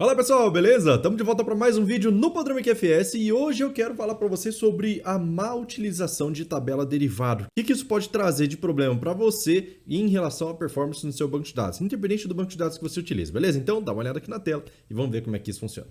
Fala pessoal, beleza? Estamos de volta para mais um vídeo no Padrão QFS e hoje eu quero falar para você sobre a má utilização de tabela derivado. O que isso pode trazer de problema para você em relação à performance no seu banco de dados, independente do banco de dados que você utiliza, beleza? Então dá uma olhada aqui na tela e vamos ver como é que isso funciona.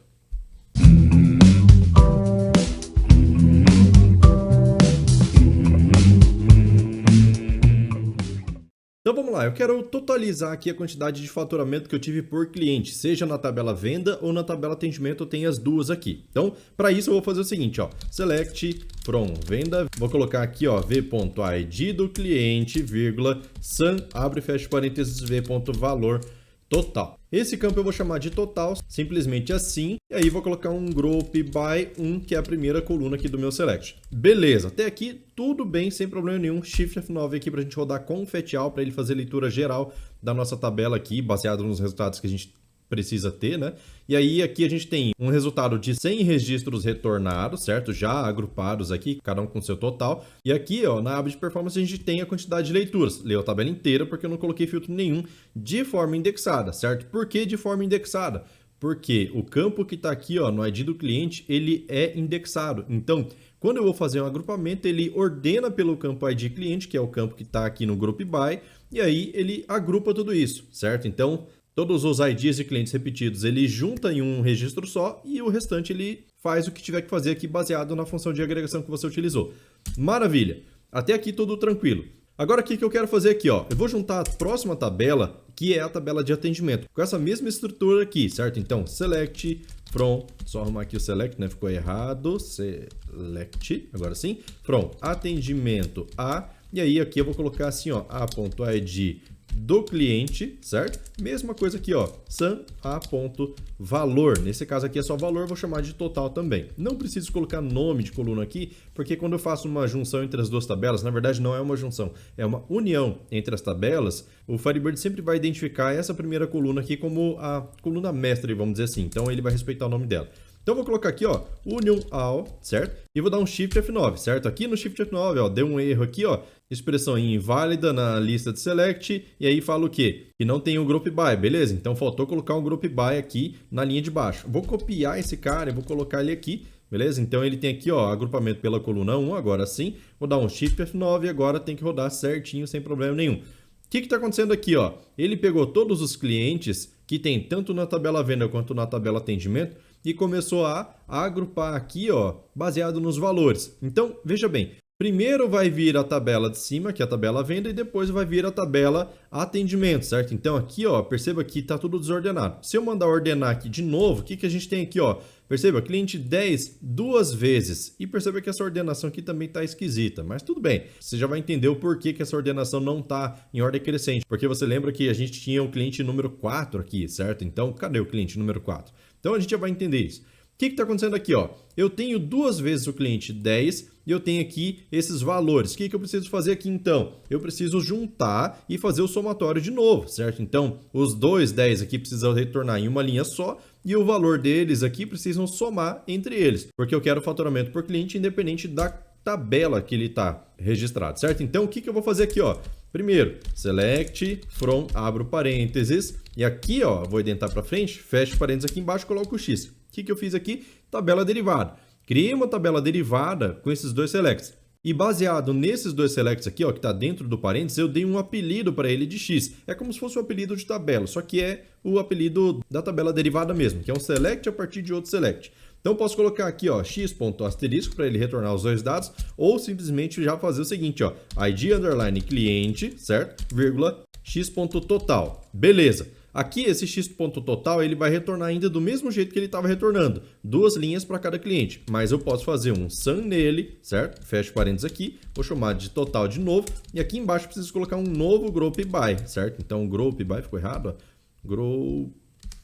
Então vamos lá, eu quero totalizar aqui a quantidade de faturamento que eu tive por cliente, seja na tabela venda ou na tabela atendimento, eu tenho as duas aqui. Então, para isso eu vou fazer o seguinte, ó, select from venda, vou colocar aqui, ó, v.id do cliente, vírgula, sum, abre e fecha parênteses, v.valor total. Esse campo eu vou chamar de total, simplesmente assim, e aí vou colocar um group by 1, que é a primeira coluna aqui do meu select. Beleza, até aqui tudo bem, sem problema nenhum. Shift F9 aqui para a gente rodar com Fatial, para ele fazer leitura geral da nossa tabela aqui, baseado nos resultados que a gente precisa ter, né? E aí aqui a gente tem um resultado de 100 registros retornados, certo? Já agrupados aqui, cada um com seu total. E aqui, ó, na aba de performance a gente tem a quantidade de leituras. Leu a tabela inteira porque eu não coloquei filtro nenhum de forma indexada, certo? Por que de forma indexada? Porque o campo que está aqui, ó, no ID do cliente, ele é indexado. Então, quando eu vou fazer um agrupamento, ele ordena pelo campo ID cliente, que é o campo que está aqui no Group By, e aí ele agrupa tudo isso, certo? Então, todos os IDs de clientes repetidos ele junta em um registro só e o restante ele faz o que tiver que fazer aqui baseado na função de agregação que você utilizou. Maravilha! Até aqui tudo tranquilo. Agora o que eu quero fazer aqui, ó? Eu vou juntar a próxima tabela, que é a tabela de atendimento, com essa mesma estrutura aqui, certo? Então, select from, só arrumar aqui o select, né? Ficou errado, select, agora sim, from atendimento a, e aí aqui eu vou colocar assim, ó, a.id do cliente, certo? Mesma coisa aqui, ó, sum a.valor. Nesse caso aqui é só valor, vou chamar de total também. Não preciso colocar nome de coluna aqui, porque quando eu faço uma junção entre as duas tabelas, na verdade não é uma junção, é uma união entre as tabelas, o Firebird sempre vai identificar essa primeira coluna aqui como a coluna mestre, vamos dizer assim. Então ele vai respeitar o nome dela. Então eu vou colocar aqui, ó, union all, certo? E vou dar um Shift F9, certo? Aqui no Shift F9, ó, deu um erro aqui, ó, expressão inválida na lista de select, e aí fala o quê? Que não tem o group by, beleza? Então faltou colocar um group by aqui na linha de baixo. Vou copiar esse cara e vou colocar ele aqui, beleza? Então ele tem aqui, ó, agrupamento pela coluna 1, agora sim. Vou dar um Shift F9 e agora tem que rodar certinho, sem problema nenhum. O que está acontecendo aqui, ó? Ele pegou todos os clientes que tem tanto na tabela venda quanto na tabela atendimento e começou a agrupar aqui, ó, baseado nos valores. Então, veja bem, primeiro vai vir a tabela de cima, que é a tabela venda, e depois vai vir a tabela atendimento, certo? Então aqui, ó, perceba que está tudo desordenado. Se eu mandar ordenar aqui de novo, o que a gente tem aqui, ó? Perceba, cliente 10 duas vezes. E perceba que essa ordenação aqui também está esquisita. Mas tudo bem, você já vai entender o porquê que essa ordenação não está em ordem crescente. Porque você lembra que a gente tinha o cliente número 4 aqui, certo? Então, cadê o cliente número 4? Então a gente já vai entender isso. O que está acontecendo aqui, ó? Eu tenho duas vezes o cliente 10 e eu tenho aqui esses valores. O que eu preciso fazer aqui então? Eu preciso juntar e fazer o somatório de novo, certo? Então, os dois 10 aqui precisam retornar em uma linha só e o valor deles aqui precisam somar entre eles, porque eu quero faturamento por cliente independente da tabela que ele está registrado, certo? Então, o que eu vou fazer aqui, ó? Primeiro, select from, abro parênteses, e aqui, ó, vou identar para frente, fecho parênteses aqui embaixo, coloco o X. O que eu fiz aqui? Tabela derivada. Criei uma tabela derivada com esses dois selects. E baseado nesses dois selects aqui, ó, que está dentro do parênteses, eu dei um apelido para ele de X. É como se fosse um apelido de tabela, só que é o apelido da tabela derivada mesmo, que é um select a partir de outro select. Então, posso colocar aqui, ó, x.asterisco para ele retornar os dois dados, ou simplesmente já fazer o seguinte, ó, id underline cliente, certo? Vírgula, x.total. Beleza. Aqui, esse x.total, ele vai retornar ainda do mesmo jeito que ele estava retornando, duas linhas para cada cliente. Mas eu posso fazer um sum nele, certo? Fecho parênteses aqui, vou chamar de total de novo, e aqui embaixo eu preciso colocar um novo group by, certo? Então, group by ficou errado, ó. Group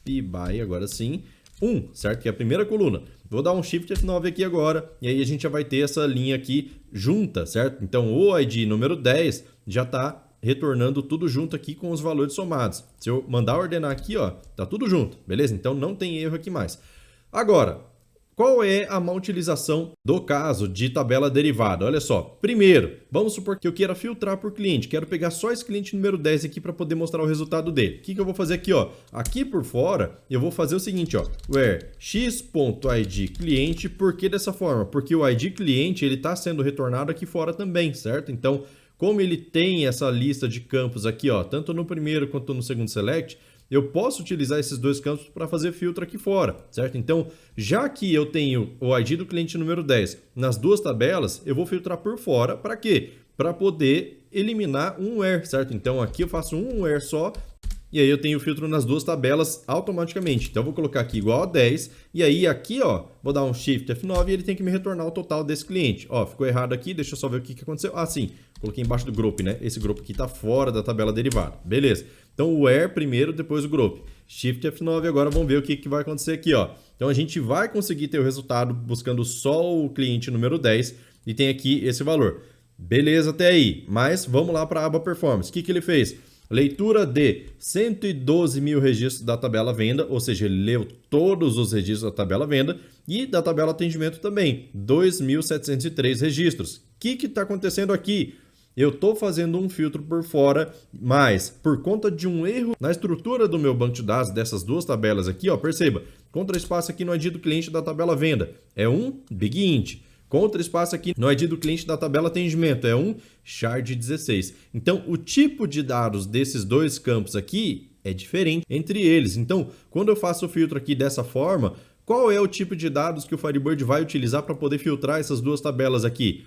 by, agora sim. 1, certo? Que é a primeira coluna. Vou dar um Shift F9 aqui agora, e aí a gente já vai ter essa linha aqui junta, certo? Então, o ID número 10 já está retornando tudo junto aqui com os valores somados. Se eu mandar ordenar aqui, ó, tá tudo junto, beleza? Então, não tem erro aqui mais. Agora, qual é a má utilização do caso de tabela derivada? Olha só, primeiro, vamos supor que eu queira filtrar por cliente, quero pegar só esse cliente número 10 aqui para poder mostrar o resultado dele. O que eu vou fazer aqui, ó? Aqui por fora, eu vou fazer o seguinte, ó, where x.id cliente, por que dessa forma? Porque o id cliente, ele está sendo retornado aqui fora também, certo? Então, como ele tem essa lista de campos aqui, ó, tanto no primeiro quanto no segundo select, eu posso utilizar esses dois campos para fazer filtro aqui fora, certo? Então, já que eu tenho o ID do cliente número 10 nas duas tabelas, eu vou filtrar por fora, para quê? Para poder eliminar um where, certo? Então, aqui eu faço um where só, e aí eu tenho o filtro nas duas tabelas automaticamente. Então, eu vou colocar aqui igual a 10, e aí aqui, ó, vou dar um Shift F9 e ele tem que me retornar o total desse cliente. Ó, ficou errado aqui, deixa eu só ver o que aconteceu. Ah, sim, coloquei embaixo do group, né? Esse grupo aqui está fora da tabela derivada. Beleza. Então, o where primeiro, depois o group. Shift F9, agora vamos ver o que vai acontecer aqui, ó. Então, a gente vai conseguir ter o resultado buscando só o cliente número 10 e tem aqui esse valor. Beleza até aí, mas vamos lá para a aba Performance. O que ele fez? Leitura de 112 mil registros da tabela venda, ou seja, ele leu todos os registros da tabela venda e da tabela atendimento também, 2.703 registros. O que está acontecendo aqui? Eu estou fazendo um filtro por fora, mas por conta de um erro na estrutura do meu banco de dados dessas duas tabelas aqui, ó, perceba, contra espaço aqui no ID do cliente da tabela venda é um Big Int. Contra espaço aqui no ID do cliente da tabela atendimento é um Shard 16. Então, o tipo de dados desses dois campos aqui é diferente entre eles. Então, quando eu faço o filtro aqui dessa forma, qual é o tipo de dados que o Firebird vai utilizar para poder filtrar essas duas tabelas aqui?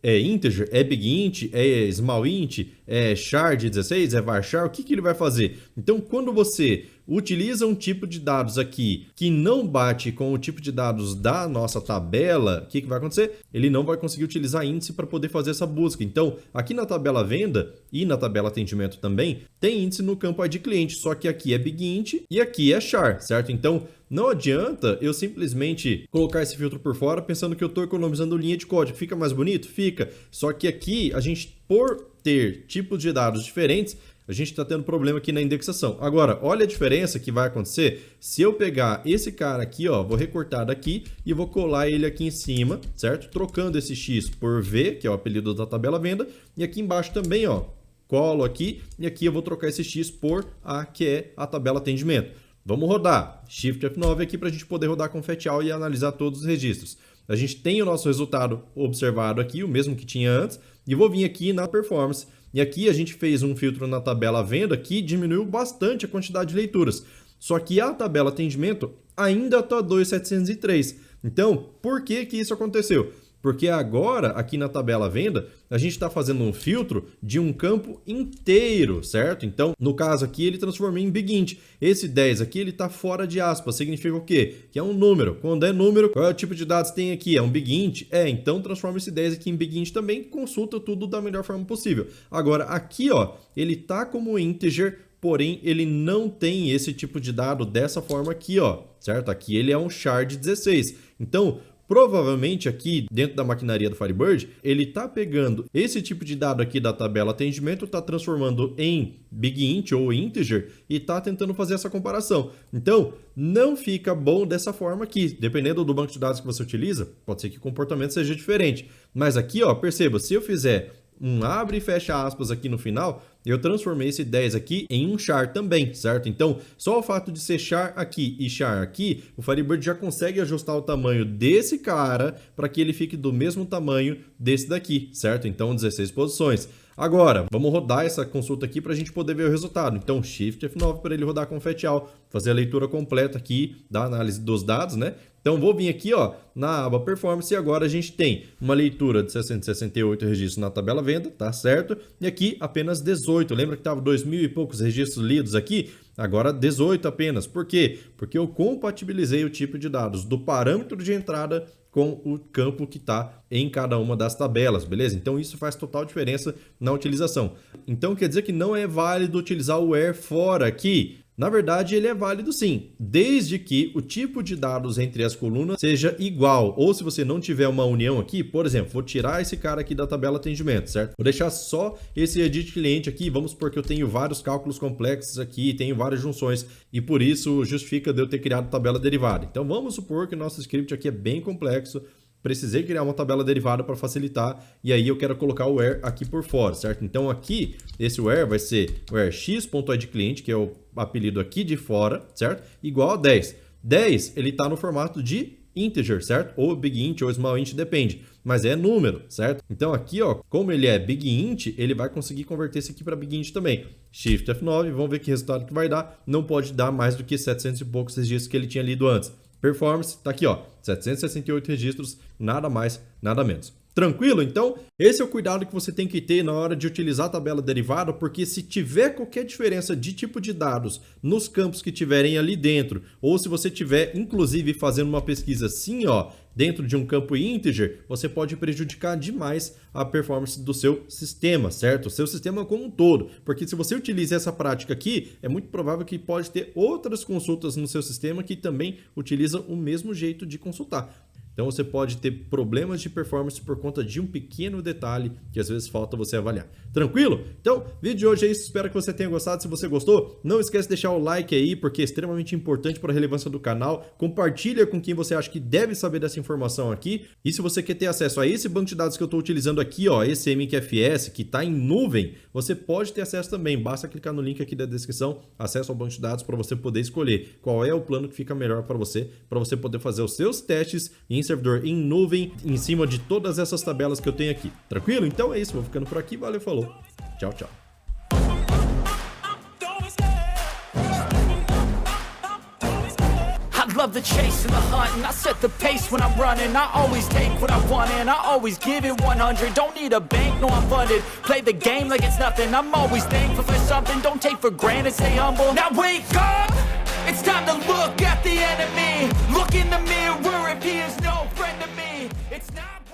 É integer, é big int, é small int, é shard 16, é varchar, o que ele vai fazer? Então, quando você utiliza um tipo de dados aqui que não bate com o tipo de dados da nossa tabela, o que vai acontecer? Ele não vai conseguir utilizar índice para poder fazer essa busca. Então, aqui na tabela venda e na tabela atendimento também, tem índice no campo ID cliente, só que aqui é big int e aqui é char, certo? Então, não adianta eu simplesmente colocar esse filtro por fora pensando que eu estou economizando linha de código. Fica mais bonito? Fica. Só que aqui, a gente, por ter tipos de dados diferentes, a gente está tendo problema aqui na indexação. Agora, olha a diferença que vai acontecer se eu pegar esse cara aqui, ó, vou recortar daqui e vou colar ele aqui em cima, certo? Trocando esse X por V, que é o apelido da tabela venda, e aqui embaixo também, ó, colo aqui e aqui eu vou trocar esse X por A, que é a tabela atendimento. Vamos rodar Shift F9 aqui para a gente poder rodar com FATIAL e analisar todos os registros. A gente tem o nosso resultado observado aqui, o mesmo que tinha antes, e vou vir aqui na Performance. E aqui a gente fez um filtro na tabela venda que diminuiu bastante a quantidade de leituras. Só que a tabela atendimento ainda está 2.703. Então, por que isso aconteceu? Porque agora, aqui na tabela venda, a gente está fazendo um filtro de um campo inteiro, certo? Então, no caso aqui, ele transformou em Big Int. Esse 10 aqui, ele está fora de aspas. Significa o quê? Que é um número. Quando é número, qual é o tipo de dados que tem aqui? É um Big Int? É, então transforma esse 10 aqui em Big Int também. Consulta tudo da melhor forma possível. Agora, aqui, ó, ele está como integer, porém, ele não tem esse tipo de dado dessa forma aqui, ó, certo? Aqui ele é um Shard 16. Então, provavelmente aqui dentro da maquinaria do Firebird, ele está pegando esse tipo de dado aqui da tabela atendimento, está transformando em Big Int ou integer e está tentando fazer essa comparação. Então, não fica bom dessa forma aqui. Dependendo do banco de dados que você utiliza, pode ser que o comportamento seja diferente. Mas aqui, ó, perceba, se eu fizer um abre e fecha aspas aqui no final, eu transformei esse 10 aqui em um char também, certo? Então, só o fato de ser char aqui e char aqui, o Firebird já consegue ajustar o tamanho desse cara para que ele fique do mesmo tamanho desse daqui, certo? Então, 16 posições. Agora, vamos rodar essa consulta aqui para a gente poder ver o resultado. Então, Shift F9 para ele rodar com FATIAL, fazer a leitura completa aqui da análise dos dados, né? Então, vou vir aqui, ó, na aba Performance e agora a gente tem uma leitura de 668 registros na tabela venda, tá certo? E aqui apenas 18. Lembra que estava 2.000 e poucos registros lidos aqui? Agora 18 apenas. Por quê? Porque eu compatibilizei o tipo de dados do parâmetro de entrada com o campo que está em cada uma das tabelas, beleza? Então isso faz total diferença na utilização. Então quer dizer que não é válido utilizar o where fora aqui? Na verdade, ele é válido sim, desde que o tipo de dados entre as colunas seja igual. Ou se você não tiver uma união aqui, por exemplo, vou tirar esse cara aqui da tabela atendimento, certo? Vou deixar só esse edit cliente aqui, vamos supor que eu tenho vários cálculos complexos aqui, tenho várias junções, e por isso justifica de eu ter criado tabela derivada. Então vamos supor que o nosso script aqui é bem complexo, precisei criar uma tabela derivada para facilitar, e aí eu quero colocar o where aqui por fora, certo? Então aqui, esse where vai ser where x.idClient, que é o apelido aqui de fora, certo? Igual a 10. 10, ele está no formato de integer, certo? Ou big int ou small int, depende. Mas é número, certo? Então aqui, ó, como ele é big int, ele vai conseguir converter isso aqui para big int também. Shift F9, vamos ver que resultado que vai dar. Não pode dar mais do que 700 e poucos registros que ele tinha lido antes. Performance, tá aqui, ó, 768 registros, nada mais, nada menos. Tranquilo? Então, esse é o cuidado que você tem que ter na hora de utilizar a tabela derivada, porque se tiver qualquer diferença de tipo de dados nos campos que tiverem ali dentro, ou se você tiver, inclusive, fazendo uma pesquisa assim, ó, dentro de um campo integer, você pode prejudicar demais a performance do seu sistema, certo? O seu sistema como um todo, porque se você utiliza essa prática aqui, é muito provável que pode ter outras consultas no seu sistema que também utilizam o mesmo jeito de consultar. Então você pode ter problemas de performance por conta de um pequeno detalhe que às vezes falta você avaliar. Tranquilo? Então, vídeo de hoje é isso. Espero que você tenha gostado. Se você gostou, não esquece de deixar o like aí, porque é extremamente importante para a relevância do canal. Compartilha com quem você acha que deve saber dessa informação aqui. E se você quer ter acesso a esse banco de dados que eu estou utilizando aqui, ó, esse MQFS, que está em nuvem, você pode ter acesso também. Basta clicar no link aqui da descrição, acesso ao banco de dados para você poder escolher qual é o plano que fica melhor para você poder fazer os seus testes em servidor em nuvem em cima de todas essas tabelas que eu tenho aqui. Tranquilo? Então é isso, vou ficando por aqui. Valeu, falou. Tchau, tchau. Love the chase and the hunt, and I set the pace when I'm running. I always take what I want and I always give it 100. Don't need a bank, no I'm funded. Play the game like it's nothing. I'm always thankful for something. Don't take for granted, stay humble. Now wake up, it's time to look at the enemy. Look in the mirror if he is no friend to me. It's not